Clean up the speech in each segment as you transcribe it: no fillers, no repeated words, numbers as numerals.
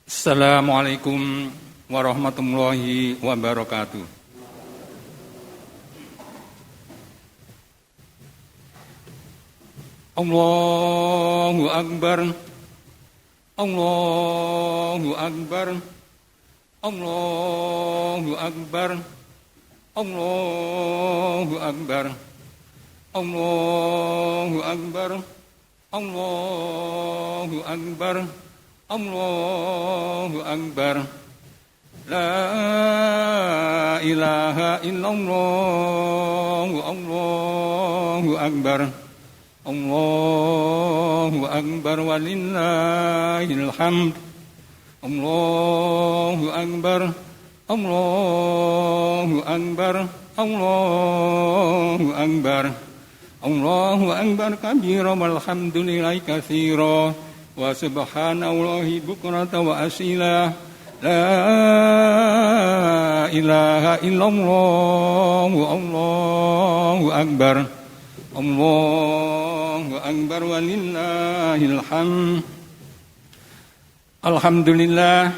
Assalamualaikum warahmatullahi wabarakatuh. Allahu Akbar. Allahu Akbar. Allahu Akbar. Allahu Akbar. Allahu Akbar. Allahu Akbar. Allahu Akbar. La ilaha illallah. Allahu Akbar. Allahu Akbar walillahil hamd. Allahu Akbar. Allahu Akbar. Allahu Akbar. Allahu Akbar kabira walhamdulillahi katsira. Wa subhanallahi bukratan wa asila. La ilaha illallah. Allahu Akbar. Allahu Akbar walillahil hamd. Alhamdulillah.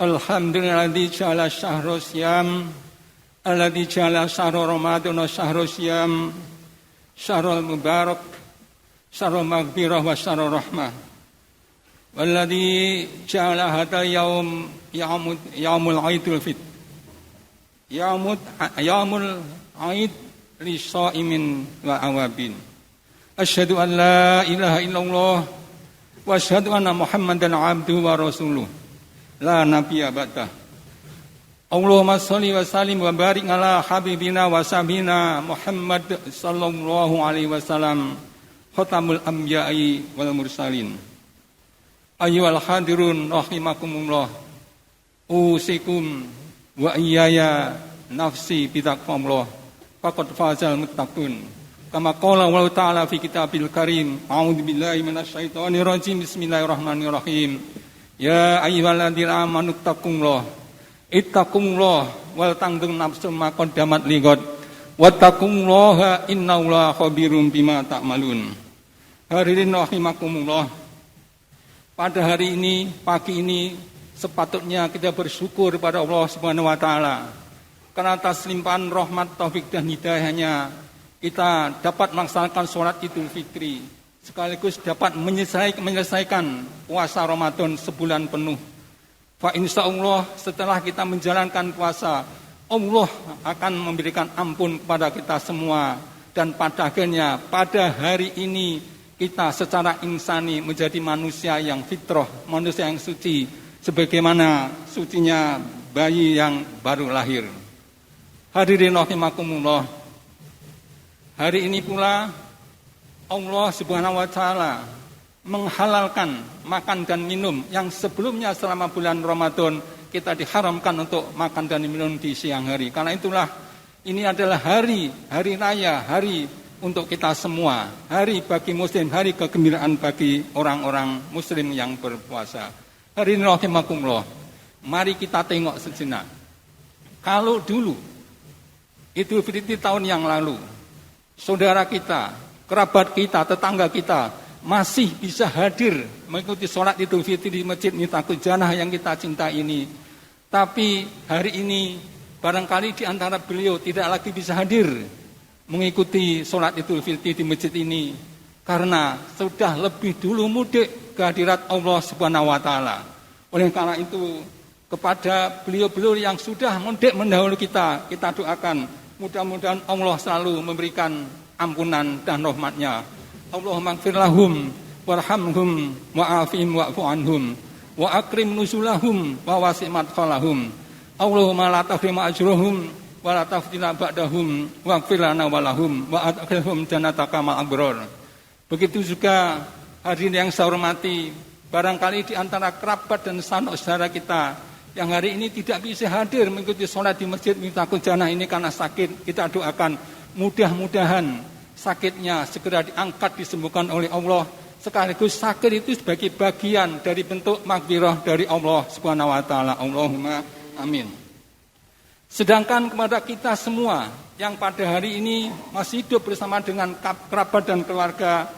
Alhamdulilladzi ja'ala syahra siyam alladzi ja'ala syahra ramadhana syahra siyam syahrul mubarak syarul maghfirah wa syarul rahmah. Walladzi ja'ala hadha yaumul aidul fit. Yaumul aid li shaimin wa awabin. Asyhadu an la ilaha illallah wa asyhadu anna Muhammadan abduhu wa rasuluh. La nabiyya ba'dah. Allahumma shalli wa sallim wa barik ala habibina wa sabina Muhammad sallallahu alaihi wasallam. Khatamul anbiya'i wal mursalin. Ayyuhal hadirun rahimakumullah. Usikum wa iyaya nafsi bitaqwallah. Faqad fazal muttaqun. Kama qala Allah ta'ala fi kitabil karim. A'udzubillahi minasyaitonir rajim. Bismillahirrahmanirrahim. Ya ayyuhalladzina amanu taqullaha. Ittaqullah wal tanzur nafsum ma qaddamat lighad. Wattaqullaha innallaha khabirum bima ta'malun. Hadirin rahimakumullah. Pada hari ini, pagi ini sepatutnya kita bersyukur pada Allah Subhanahu wa taala. Karena atas limpahan rahmat, taufik dan hidayahnya kita dapat melaksanakan sholat Idul Fitri sekaligus dapat menyelesaikan puasa Ramadan sebulan penuh. Fa insyaallah setelah kita menjalankan puasa, Allah akan memberikan ampun kepada kita semua dan pada akhirnya pada hari ini kita secara insani menjadi manusia yang fitrah, manusia yang suci, sebagaimana sucinya bayi yang baru lahir. Hadirin rahimakumullah. Hari ini pula Allah Subhanahu wa taala menghalalkan makan dan minum yang sebelumnya selama bulan Ramadan kita diharamkan untuk makan dan minum di siang hari. Karena itulah ini adalah hari raya, hari untuk kita semua, hari bagi muslim, hari kegembiraan bagi orang-orang muslim yang berpuasa. Hari ini rahimakumullah, mari kita tengok sejenak. Kalau dulu, Idul Fitri tahun yang lalu, saudara kita, kerabat kita, tetangga kita masih bisa hadir mengikuti sholat Idul Fitri di Masjid Miftahul Jannah yang kita cinta ini. Tapi hari ini barangkali di antara beliau tidak lagi bisa hadir mengikuti sholat Idul Fitri di masjid ini karena sudah lebih dulu mudik ke hadirat Allah Subhanahu wa taala. Oleh karena itu kepada beliau-beliau yang sudah mudik mendahului kita doakan mudah-mudahan Allah selalu memberikan ampunan dan rahmat-Nya. Allahumma ighfir lahum warhamhum wa'afihim wa'fu anhum wa akrim nuzulahum wa wasi' madkhalahum. Allahumma la tahrim ajruhum wa la taftina ba'dahum waghfir lana wa lahum wa adkhilhum jannataka ma'al abrar. Begitu juga hadirin yang saya hormati, barangkali di antara kerabat dan saudara kita yang hari ini tidak bisa hadir mengikuti sholat di Masjid Miftahul Jannah ini karena sakit, kita doakan mudah-mudahan sakitnya segera diangkat, disembuhkan oleh Allah. Sekaligus sakit itu sebagai bagian dari bentuk maghfirah dari Allah Subhanahu wa taala. Allahumma amin. Sedangkan kepada kita semua yang pada hari ini masih hidup bersama dengan kerabat dan keluarga,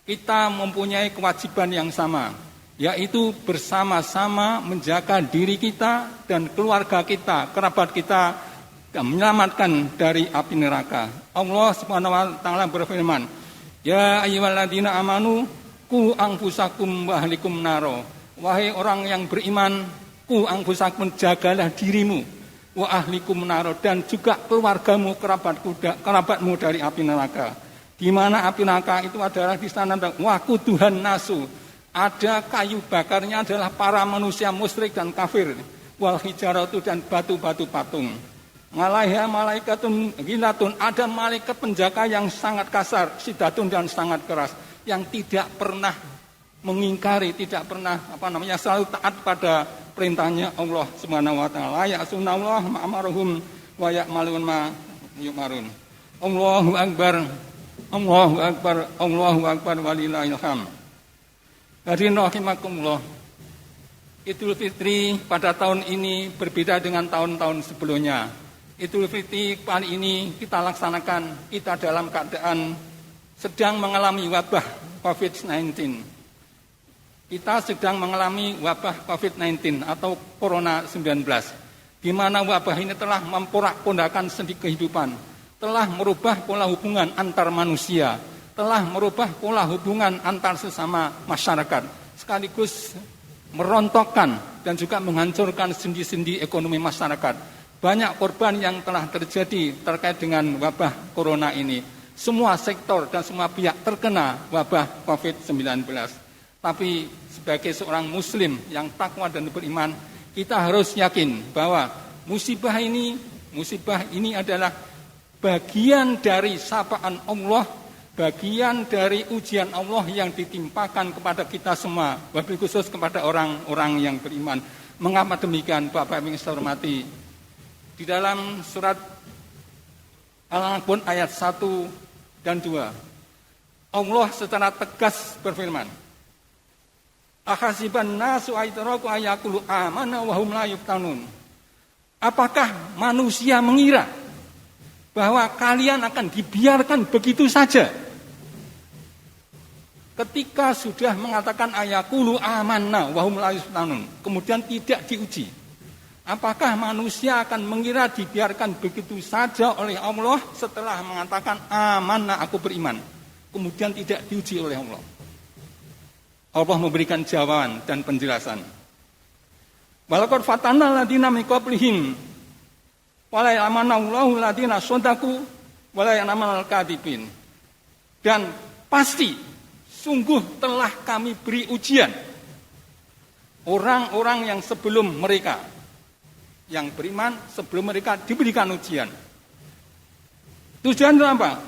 kita mempunyai kewajiban yang sama, yaitu bersama-sama menjaga diri kita dan keluarga kita, kerabat kita, dan menyelamatkan dari api neraka. Allah Subhanahu wa taala berfirman, "Ya ayyuhalladzina amanu qu anfusakum wa ahlikum naro." Wahai orang yang beriman, qu anfusakum, jagalah dirimu, wa ahlikum naro, dan juga keluargamu, kerabatmu dari api neraka. Di mana api neraka itu adalah di sana waquduhan nasu. Ada kayu bakarnya adalah para manusia musyrik dan kafir. Wal hijaratu, dan batu-batu patung. Malaiha malaikatun ghilatun, ada malaikat penjaga yang sangat kasar, sidatun, dan sangat keras, yang tidak pernah mengingkari, tidak pernah selalu taat pada perintahnya Allah Subhanahu wa taala. Ya'sunallah ma'amaruhum wa ya'malun ma yu'marun. Allahu akbar. Allahu akbar. Allahu akbar walillahil hamd. Hadirin rahimakumullah. Idul Fitri pada tahun ini berbeda dengan tahun-tahun sebelumnya. Idul Fitri kali ini kita laksanakan, kita dalam keadaan sedang mengalami wabah COVID-19. Kita sedang mengalami wabah COVID-19 atau Corona-19, di mana wabah ini telah memporak-pondakan sendi kehidupan, telah merubah pola hubungan antar manusia, telah merubah pola hubungan antar sesama masyarakat, sekaligus merontokkan dan juga menghancurkan sendi-sendi ekonomi masyarakat. Banyak korban yang telah terjadi terkait dengan wabah Corona ini. Semua sektor dan semua pihak terkena wabah COVID-19. Tapi sebagai seorang muslim yang takwa dan beriman, kita harus yakin bahwa musibah ini adalah bagian dari sapaan Allah, bagian dari ujian Allah yang ditimpakan kepada kita semua, wabil khusus kepada orang-orang yang beriman. Mengapa demikian, Bapak Ibu yang saya hormati? Di dalam surat Al-Ankabut ayat 1 dan 2, Allah secara tegas berfirman, "Ahasiban nasu aitraku ayakulu amana wa hum la yuftanun." Apakah manusia mengira bahwa kalian akan dibiarkan begitu saja? Ketika sudah mengatakan ayakulu amanna wa hum la yuftanun, kemudian tidak diuji. Apakah manusia akan mengira dibiarkan begitu saja oleh Allah setelah mengatakan amanna, aku beriman, kemudian tidak diuji oleh Allah? Allah memberikan jawaban dan penjelasan. Walaqad fatanna alladziina min qablihim wa la ya'lamanallahu alladziina shadaku wa la ya'lamanal kadhibin. Dan pasti sungguh telah kami beri ujian orang-orang yang sebelum mereka, yang beriman sebelum mereka diberikan ujian. Tujuan apa?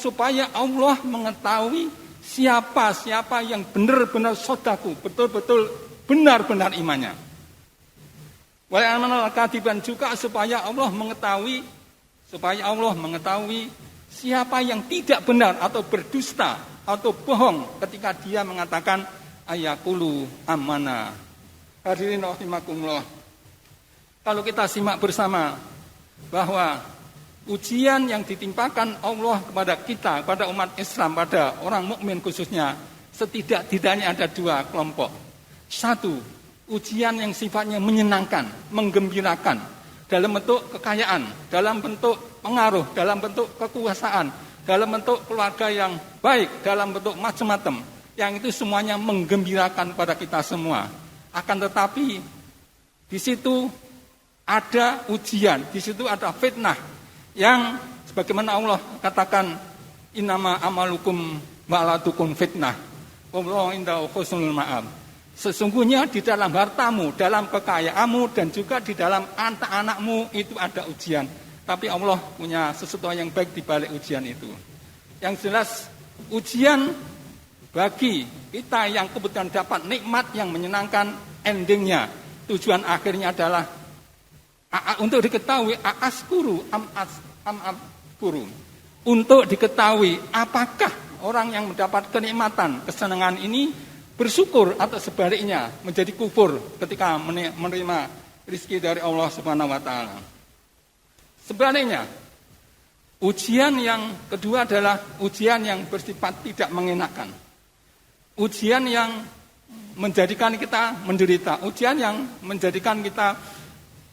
Supaya Allah mengetahui siapa yang benar-benar sodaku, betul-betul benar-benar imannya. Walaikadiban juga supaya Allah mengetahui siapa yang tidak benar atau berdusta atau bohong ketika dia mengatakan ayakulu amana. Hadirin rahimakumullah. Kalau kita simak bersama bahwa ujian yang ditimpakan Allah kepada kita, pada umat Islam, pada orang mukmin khususnya, setidak-tidaknya ada dua kelompok. Satu, ujian yang sifatnya menyenangkan, menggembirakan, dalam bentuk kekayaan, dalam bentuk pengaruh, dalam bentuk kekuasaan, dalam bentuk keluarga yang baik, dalam bentuk macam-macam. Yang itu semuanya menggembirakan pada kita semua. Akan tetapi di situ ada ujian, di situ ada fitnah yang sebagaimana Allah katakan, innama amalukum ba'ladukum fitnah wallahu indahu husnul ma'ab. Sesungguhnya di dalam hartamu, dalam kekayaanmu, dan juga di dalam anak-anakmu itu ada ujian. Tapi Allah punya sesuatu yang baik di balik ujian itu. Yang jelas ujian bagi kita yang kebetulan dapat nikmat yang menyenangkan, endingnya, tujuan akhirnya adalah untuk diketahui aaskuru amabkuru. Untuk diketahui apakah orang yang mendapat kenikmatan, kesenangan ini bersyukur atau sebaliknya menjadi kufur ketika menerima rezeki dari Allah Subhanahu wa taala. Sebaliknya, Ujian yang kedua adalah ujian yang bersifat tidak mengenakan. Ujian yang menjadikan kita menderita. Ujian yang menjadikan kita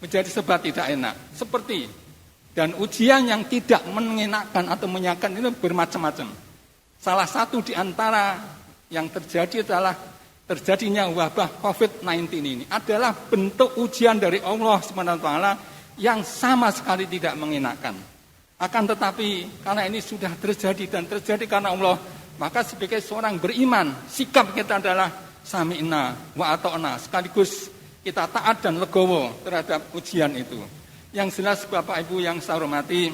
menjadi serba tidak enak. Seperti dan ujian yang tidak mengenakan atau menyenangkan itu bermacam-macam. Salah satu di antara yang terjadi adalah terjadinya wabah COVID-19 ini adalah bentuk ujian dari Allah SWT yang sama sekali tidak mengenakan. Akan tetapi karena ini sudah terjadi dan terjadi karena Allah, maka sebagai seorang beriman, sikap kita adalah sami'na wa ata'na, sekaligus kita taat dan legowo terhadap ujian itu. Yang jelas Bapak Ibu yang saya hormati,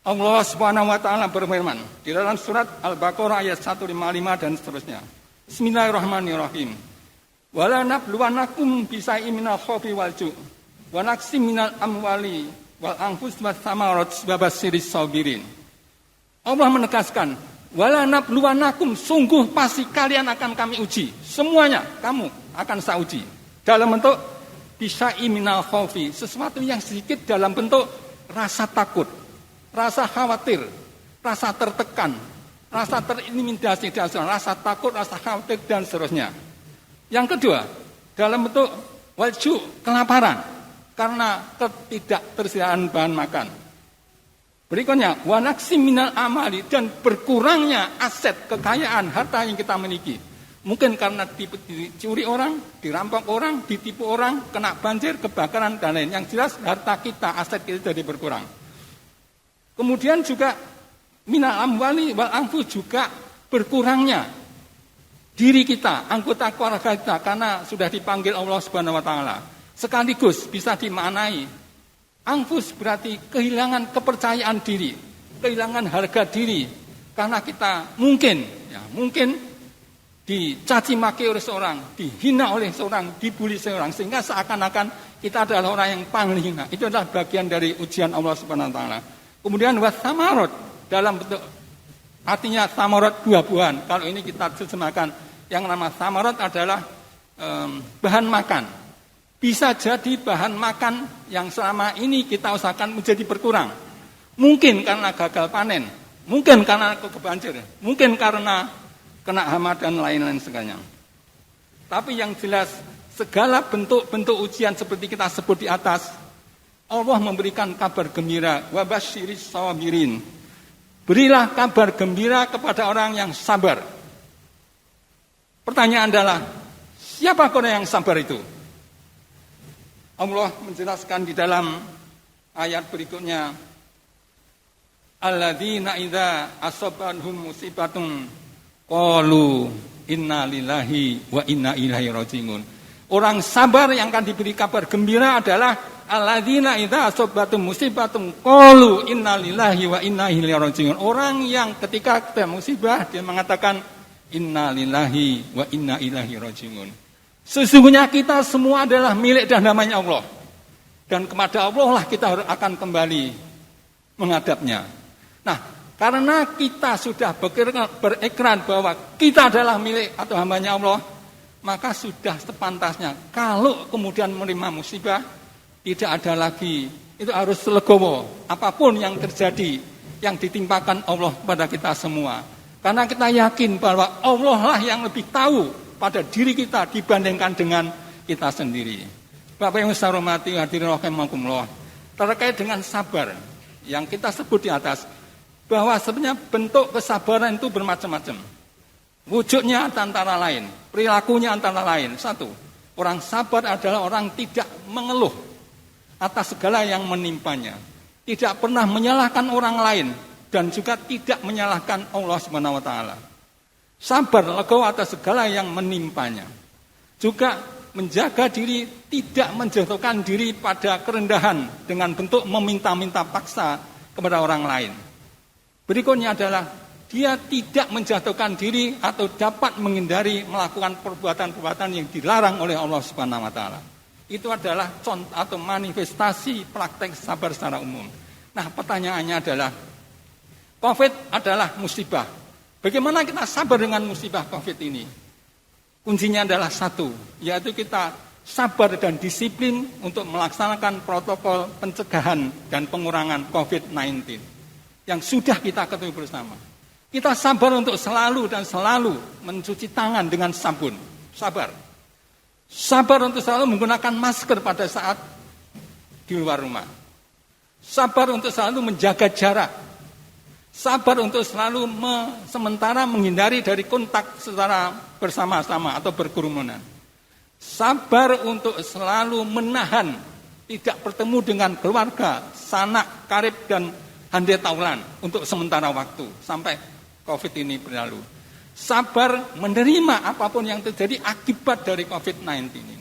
Allah Subhanahu wa taala berfirman di dalam surat Al-Baqarah ayat 155 dan seterusnya. Bismillahirrahmanirrahim. Wala nabluwanakum bisai'in minal khaufi wal ju' wa naqsim minal amwali wal anfus was samarat wa basyiris sabirin. Allah menegaskan, wala nabluwanakum, sungguh pasti kalian akan kami uji. Semuanya kamu akan saya uji. Dalam bentuk bisai'in minal khaufi, sesuatu yang sedikit dalam bentuk rasa takut, rasa khawatir, rasa tertekan, rasa terintimidasi, rasa takut, rasa khawatir dan seterusnya. Yang kedua, dalam bentuk walju, kelaparan karena ketidaktersediaan bahan makan. Berikutnya, wanaksi minal amali, dan berkurangnya aset, kekayaan, harta yang kita miliki. Mungkin karena dicuri orang, dirampok orang, ditipu orang, kena banjir, kebakaran, dan lain. Yang jelas harta kita, aset kita jadi berkurang. Kemudian juga minal amwali wal anfus, juga berkurangnya diri kita, anggota keluarga kita, karena sudah dipanggil Allah Subhanahu wa taala. Sekaligus bisa dimaknai anfus berarti kehilangan kepercayaan diri, kehilangan harga diri, karena kita mungkin dicaci maki oleh seorang, dihina oleh seorang, dibuli seorang, sehingga seakan-akan kita adalah orang yang paling hina. Itu adalah bagian dari ujian Allah Subhanahu wa taala. Kemudian wasamarot, dalam bentuk artinya samarot buah-buahan. Kalau ini kita terjemahkan, yang nama samarot adalah bahan makan. Bisa jadi bahan makan yang selama ini kita usahakan menjadi berkurang. Mungkin karena gagal panen, mungkin karena kebanjir, mungkin karena kena hama dan lain-lain sebagainya. Tapi yang jelas, segala bentuk-bentuk ujian seperti kita sebut di atas, Allah memberikan kabar gembira, wa basyiris sabirin. Berilah kabar gembira kepada orang yang sabar. Pertanyaan adalah, siapa orang yang sabar itu? Allah menjelaskan di dalam ayat berikutnya, alladzina idza asabanhum musibatun qalu inna lillahi wa inna ilaihi raji'un. Orang sabar yang akan diberi kabar gembira adalah alladzina idza asabatum musibatun qalu inna lillahi wa inna ilaihi raji'un. Orang yang ketika ada musibah dia mengatakan inna lillahi wa inna ilaihi raji'un. Sesungguhnya kita semua adalah milik dan namanya Allah. Dan kepada Allah lah kita akan kembali menghadapnya. Nah, karena kita sudah berikrar bahwa kita adalah milik atau hambanya Allah, maka sudah sepantasnya kalau kemudian menerima musibah, tidak ada lagi, itu harus legowo. Apapun yang terjadi, yang ditimpakan Allah kepada kita semua. Karena kita yakin bahwa Allah lah yang lebih tahu pada diri kita dibandingkan dengan kita sendiri. Bapak yang saya hormati, hadirin rahimakumullah, terkait dengan sabar yang kita sebut di atas, bahwa sebenarnya bentuk kesabaran itu bermacam-macam. Wujudnya antara lain, perilakunya antara lain. Satu, orang sabar adalah orang tidak mengeluh atas segala yang menimpanya, tidak pernah menyalahkan orang lain, dan juga tidak menyalahkan Allah Subhanahu wa taala. Sabar legowo atas segala yang menimpanya. Juga menjaga diri, tidak menjatuhkan diri pada kerendahan dengan bentuk meminta-minta paksa kepada orang lain. Berikutnya adalah dia tidak menjatuhkan diri atau dapat menghindari melakukan perbuatan-perbuatan yang dilarang oleh Allah Subhanahu wa taala. Itu adalah contoh atau manifestasi praktek sabar secara umum. Nah, pertanyaannya adalah COVID adalah musibah. Bagaimana kita sabar dengan musibah COVID ini? Kuncinya adalah satu, yaitu kita sabar dan disiplin untuk melaksanakan protokol pencegahan dan pengurangan COVID-19. yang sudah kita ketahui bersama. Kita sabar untuk selalu dan selalu mencuci tangan dengan sabun. Sabar. Sabar untuk selalu menggunakan masker pada saat di luar rumah. Sabar untuk selalu menjaga jarak. Sabar untuk selalu sementara menghindari dari kontak secara bersama-sama atau berkerumunan. Sabar untuk selalu menahan tidak bertemu dengan keluarga, sanak, karib, dan handai taulan untuk sementara waktu sampai COVID ini berlalu. Sabar menerima apapun yang terjadi akibat dari COVID-19 ini.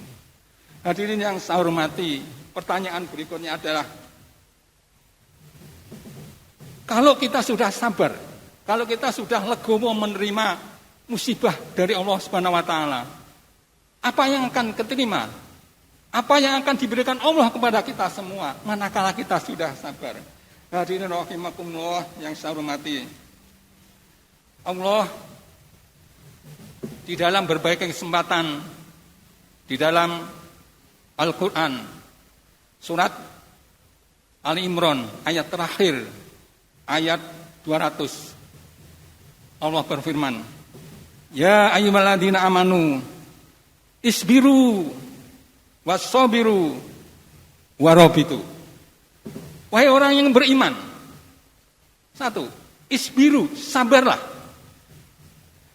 Hadirin yang saya hormati, pertanyaan berikutnya adalah, kalau kita sudah sabar, kalau kita sudah legowo menerima musibah dari Allah Subhanahu wa taala, apa yang akan diterima? Apa yang akan diberikan Allah kepada kita semua manakala kita sudah sabar? Hadirin rahimakumullah yang saya hormati, Allah di dalam berbagai kesempatan di dalam Al-Qur'an surat Ali Imran ayat terakhir ayat 200 Allah berfirman, ya ayyuhalladzina amanu isbiru wassabiru warabitu. Wahai orang yang beriman, satu, isbiru, sabarlah.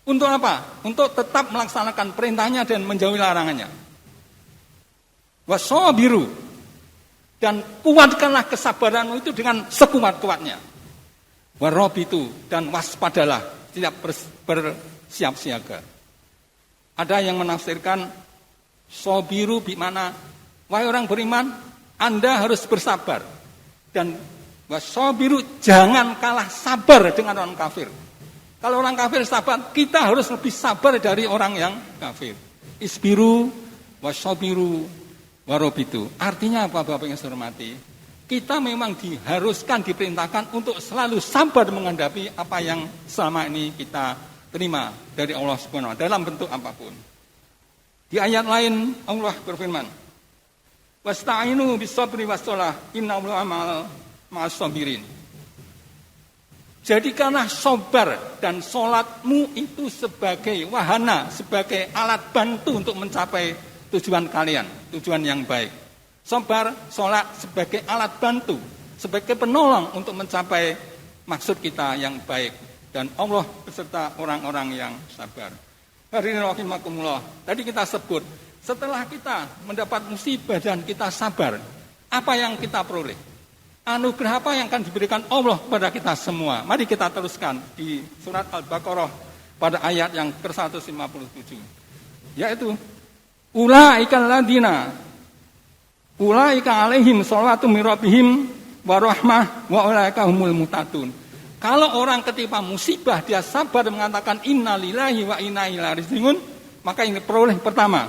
Untuk apa? Untuk tetap melaksanakan perintahnya dan menjauhi larangannya. Wassabiru, dan kuatkanlah kesabaranmu itu dengan sekuat-kuatnya. Warabitu, dan waspadalah, tidak bersiap siaga. Ada yang menafsirkan sobiru bimana, wahai orang beriman, Anda harus bersabar. Dan wasobiru, jangan kalah sabar dengan orang kafir. Kalau orang kafir sabar, kita harus lebih sabar dari orang yang kafir. Isbiru, wasobiru, warobitu. Artinya apa Bapak yang saya hormati? Kita memang diharuskan, diperintahkan untuk selalu sabar menghadapi apa yang selama ini kita terima dari Allah Subhanahu wa taala dalam bentuk apapun. Di ayat lain Allah berfirman, wasta'inu bis-sabri was-shalah innallaha ma'as sabirin. Jadikanlah sabar dan salatmu itu sebagai wahana, sebagai alat bantu untuk mencapai tujuan kalian, tujuan yang baik. Sabar, salat sebagai alat bantu, sebagai penolong untuk mencapai maksud kita yang baik. Dan Allah beserta orang-orang yang sabar. Hadirin rahimakumullah, tadi kita sebut, setelah kita mendapat musibah dan kita sabar, apa yang kita peroleh? Anugerah apa yang akan diberikan Allah kepada kita semua? Mari kita teruskan di surat Al-Baqarah pada ayat yang ke-157. Yaitu, ulaika alaihim sholawatu min rabbihim wa rahmah wa ulaika humul muhtadun. Kalau orang ketika musibah dia sabar mengatakan innalillahi wa inna ilaihi raji'un, maka ini peroleh pertama,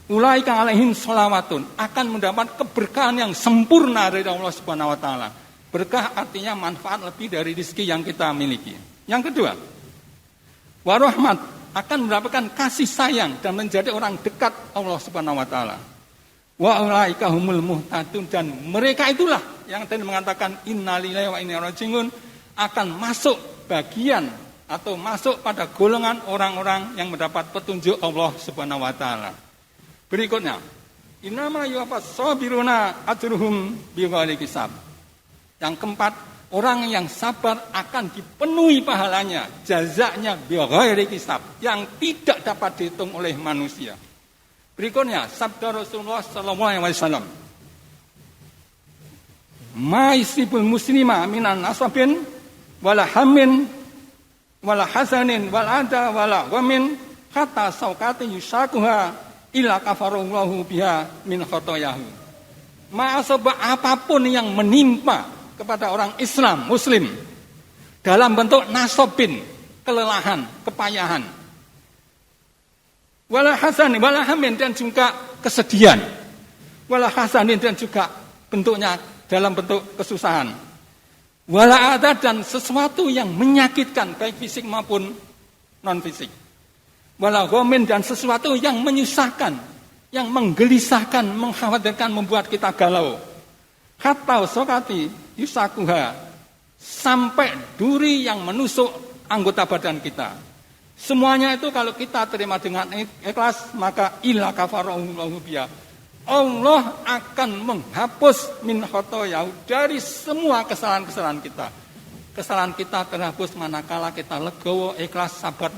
ulaika alaihim sholawatun, akan mendapat keberkahan yang sempurna dari Allah Subhanahu wa taala. Berkah artinya manfaat lebih dari rezeki yang kita miliki. Yang kedua, wa rahmat, akan mendapatkan kasih sayang dan menjadi orang dekat Allah Subhanahu wa taala. Wa ulaika humul muhtadun, dan mereka itulah yang tadi mengatakan innalillahi wa inna ilaihi raji'un, akan masuk bagian atau masuk pada golongan orang-orang yang mendapat petunjuk Allah Subhanahu wa taala. Berikutnya, innama yuwaffas sabiruna ajruhum bighairi hisab. Yang keempat, orang yang sabar akan dipenuhi pahalanya, jazaknya bighairi hisab, yang tidak dapat dihitung oleh manusia. Berikutnya, sabda Rasulullah sallallahu alaihi wasallam, ma yusibul muslima minan nasabin wala hamin wala hasanin wala ada wala wamin kata saukati yusakuha illa kafarallahu biha min khotoyahu. Maksudnya apapun yang menimpa kepada orang Islam, Muslim, dalam bentuk nasobin, kelelahan, kepayahan, wala hasanin, wala hamin, dan juga kesedihan, wala hasanin, dan juga bentuknya dalam bentuk kesusahan, wala ada, dan sesuatu yang menyakitkan baik fisik maupun non fisik, wala ghamin, dan sesuatu yang menyusahkan, yang menggelisahkan, mengkhawatirkan, membuat kita galau. Hatta sokati yusakuha, sampai duri yang menusuk anggota badan kita. Semuanya itu kalau kita terima dengan ikhlas, maka illa kafarallahu biha. Allah akan menghapus min khotoyahu, dari semua kesalahan-kesalahan kita. Kesalahan kita terhapus manakala kita legowo, ikhlas, sabar,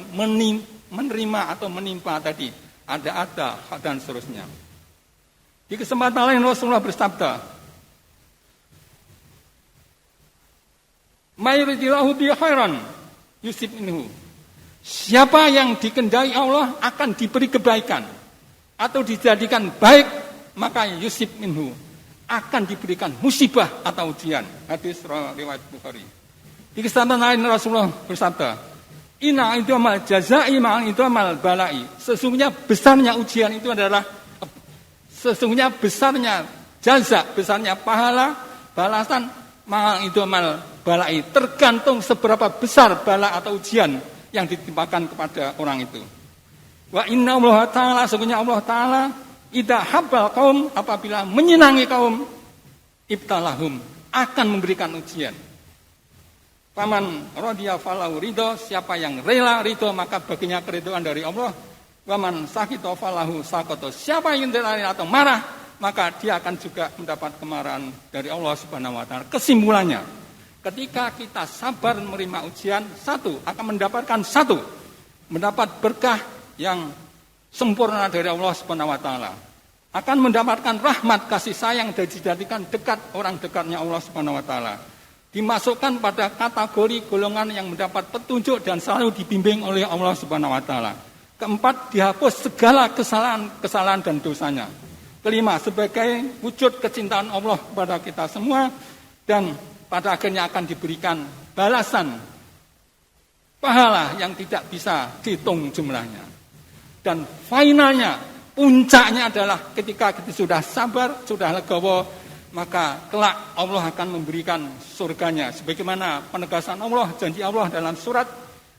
menerima atau menimpa tadi. Ada dan seterusnya. Di kesempatan lain Rasulullah bersabda, "Mayuridillahu bi khairan yusib minhu." Siapa yang dikehendaki Allah akan diberi kebaikan atau dijadikan baik, maka yusib minhu, akan diberikan musibah atau ujian. Hadis riwayat Bukhari. Di kesempatan lain Rasulullah bersabda, "Inna idamal jazai ma'al idamal balai." Sesungguhnya besarnya ujian itu adalah, sesungguhnya besarnya jaza, besarnya pahala, balasan ma'al idamal balai, tergantung seberapa besar bala atau ujian yang ditimpakan kepada orang itu. Wa inna Allah Ta'ala, sesungguhnya Allah Ta'ala idza habbal kaum, apabila menyenangi kaum, ibtalahum, akan memberikan ujian. Paman radiya falahu ridho, siapa yang rela ridho maka baginya keridhaan dari Allah. Waman sakito falahu sakoto, siapa yang rela atau marah maka dia akan juga mendapat kemarahan dari Allah Subhanahu wa Ta'ala. Kesimpulannya, ketika kita sabar menerima ujian, satu, akan mendapatkan satu, mendapat berkah yang sempurna dari Allah Subhanahu wa Ta'ala. Akan mendapatkan rahmat, kasih sayang, dan dijadikan dekat, orang dekatnya Allah Subhanahu wa Ta'ala. Dimasukkan pada kategori golongan yang mendapat petunjuk dan selalu dibimbing oleh Allah Subhanahu wa Ta'ala. Keempat, dihapus segala kesalahan dan dosanya. Kelima, sebagai wujud kecintaan Allah kepada kita semua, dan pada akhirnya akan diberikan balasan pahala yang tidak bisa dihitung jumlahnya. Dan finalnya, puncaknya adalah ketika kita sudah sabar, sudah legowo, maka kelak Allah akan memberikan surganya. Sebagaimana penegasan Allah, janji Allah dalam surat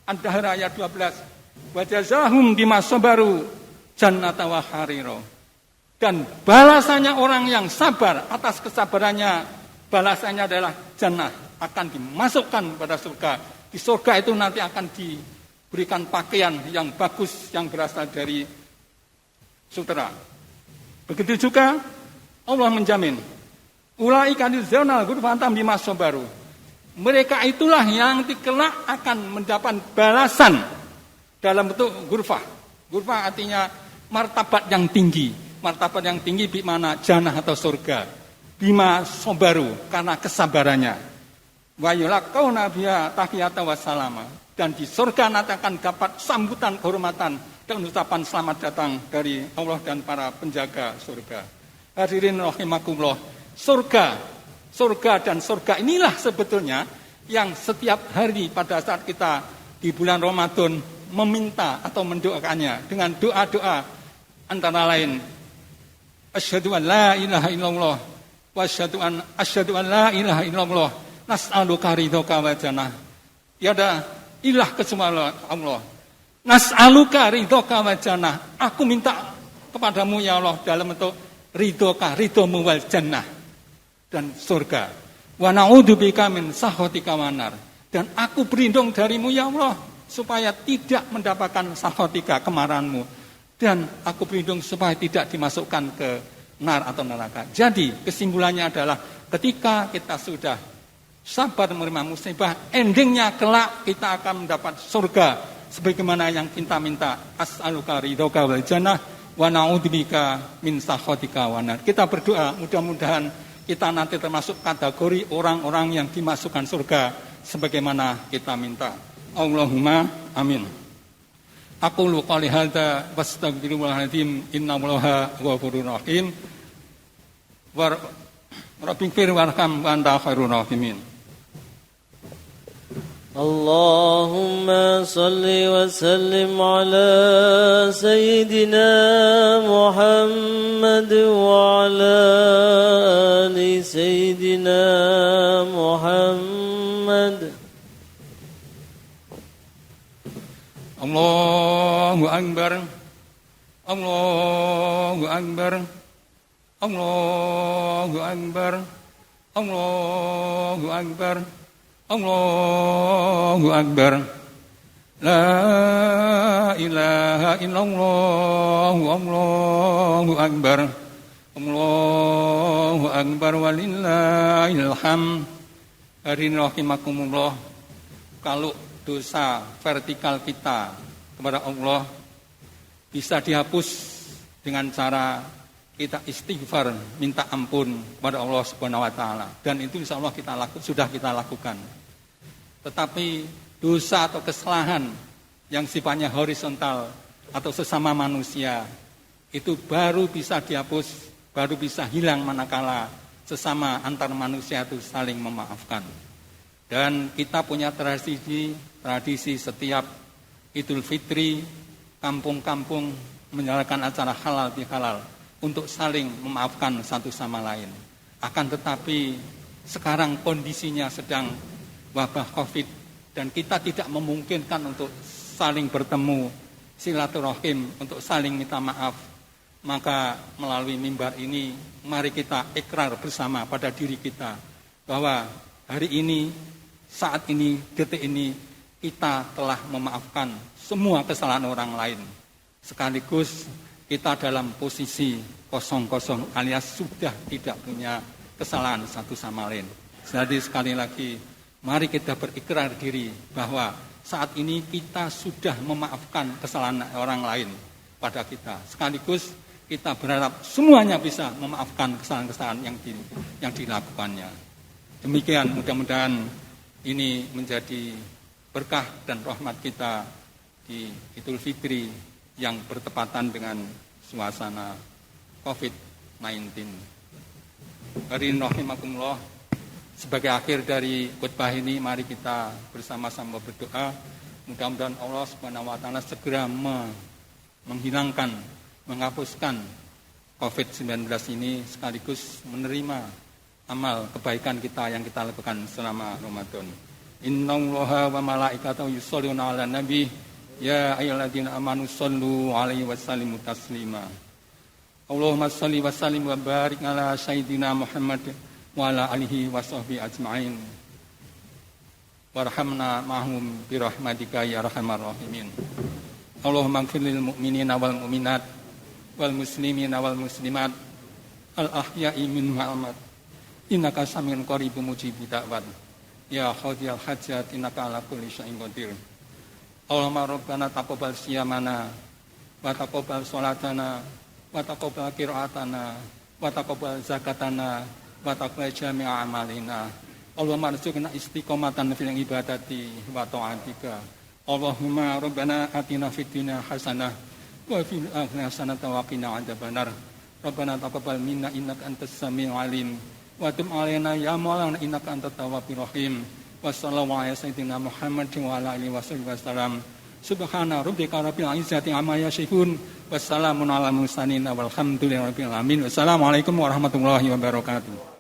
Ad-Dahr ayat 12. Wa jazahum bima sabaru jannata wa harira. Dan balasannya orang yang sabar atas kesabarannya, balasannya adalah jannah, akan dimasukkan pada surga. Di surga itu nanti akan diberikan pakaian yang bagus yang berasal dari sutera. Begitu juga Allah menjamin, ulaika yujzaunal ghurfatan bima sabaru. Mereka itulah yang kelak akan mendapat balasan dalam bentuk ghurfah. Ghurfah artinya martabat yang tinggi. Martabat yang tinggi di mana jannah atau surga. Bima sabaru, karena kesabarannya. Wa yulaqauna biha tahiyatan wa salama. Dan di surga nanti akan dapat sambutan kehormatan dan ucapan selamat datang dari Allah dan para penjaga surga. Hadirin rahimakumullah, surga dan surga inilah sebetulnya yang setiap hari pada saat kita di bulan Ramadan meminta atau mendoakannya dengan doa-doa antara lain asyhadu an la ilaha illallah wa asyhadu an la ilaha illallah nas'aluka ridhoka wa jannah. Tiada ilah kecuali Allah. Nas'aluka ridhoka wa jannah. Aku minta kepadamu ya Allah dalam bentuk ridhomu wal jannah dan surga. Wa na'udzubika min sakhatika wan nar. Dan aku berlindung darimu ya Allah supaya tidak mendapatkan sakhatika, kemarahanmu. Dan aku berlindung supaya tidak dimasukkan ke nar atau neraka. Jadi kesimpulannya adalah ketika kita sudah sabar menerima musibah, endingnya kelak kita akan mendapat surga sebagaimana yang kita minta. As'aluka ridhoka wal jannah wa na'udzubika min sakhatika wan nar. Kita berdoa mudah-mudahan kita nanti termasuk kategori orang-orang yang dimasukkan surga sebagaimana kita minta. Allahumma amin. Aqulu qouli hadza wastaghfirullahaladzim innallaha ghafurur rahim. Rabbighfir warham wa anta khairur rahimin. Allahumma salli wa sallim ala sayyidina Muhammad wa ala ali sayyidina Muhammad. Allahu akbar. Allahu akbar. Allahu akbar. Allahu akbar. Allahu Akbar. La ilaha illallah. Allahu Akbar. Allahu Akbar walillahil hamd. Hadirin rahimakumullah, kalau dosa vertikal kita kepada Allah bisa dihapus dengan cara kita istighfar, minta ampun kepada Allah Subhanahu wa taala, dan itu insyaallah sudah kita lakukan. Tetapi dosa atau kesalahan yang sifatnya horizontal atau sesama manusia itu baru bisa dihapus, baru bisa hilang manakala sesama antar manusia itu saling memaafkan. Dan kita punya tradisi setiap Idul Fitri, kampung-kampung menjalankan acara halal bihalal untuk saling memaafkan satu sama lain. Akan tetapi sekarang kondisinya sedang wabah Covid dan kita tidak memungkinkan untuk saling bertemu, silaturahim, untuk saling minta maaf. Maka melalui mimbar ini mari kita ikrar bersama pada diri kita bahwa hari ini, saat ini, detik ini kita telah memaafkan semua kesalahan orang lain. Sekaligus kita dalam posisi kosong-kosong alias sudah tidak punya kesalahan satu sama lain. Jadi sekali lagi mari kita berikrar diri bahwa saat ini kita sudah memaafkan kesalahan orang lain pada kita. Sekaligus kita berharap semuanya bisa memaafkan kesalahan-kesalahan yang dilakukannya. Demikian, mudah-mudahan ini menjadi berkah dan rahmat kita di Idul Fitri yang bertepatan dengan suasana COVID-19. Hadirin rahimakumullah, sebagai akhir dari khutbah ini mari kita bersama-sama berdoa. Mudah-mudahan Allah Subhanahu wa taala segera menghapuskan COVID-19 ini sekaligus menerima amal kebaikan kita yang kita lakukan selama Ramadan. Innallaha wa malaikatahu yusholluna 'alan nabi ya ayyuhalladzina amanu shollu 'alaihi wa sallimu taslima. Allahumma shalli wa sallim wa barik ala sayyidina Muhammad wa ala alihi wa sahbihi ajma'in. Warhamna ma'hum bi rahmatika ya arhamar rahimin. Allahumma ighfir lil mu'minina wal mu'minat wal muslimina wal muslimat al ahya'i minhum wal amwat innaka samiun qaribun mujibud da'wat ya qadiyal hajat innaka ala kulli syai'in qadir. Allahumma rabbana taqabbal siyamana wa taqabbal salatana wa taqabbal qira'atana wa taqabbal zakatana wa taqabbal jami'a amalina. Allahumma arzuqna istiqomatan fil ibadati wa ta'atika. Allahumma rabbana atina fid dunya hasanah wa fil akhirati hasanatan wa qina adzabannar. Rabbana taqabbal minna innaka antas samiul alim wa tub 'alaina ya maulana innaka antat tawwabur rahim. Wassallallahu ala sayyidina Muhammad wa ala alihi wasallam. Subhana rabbika rabbil izzati amma yasifun. Wassalamun ala mursalin walhamdulillahi rabbil alamin. Wassalamualaikum warahmatullahi wabarakatuh.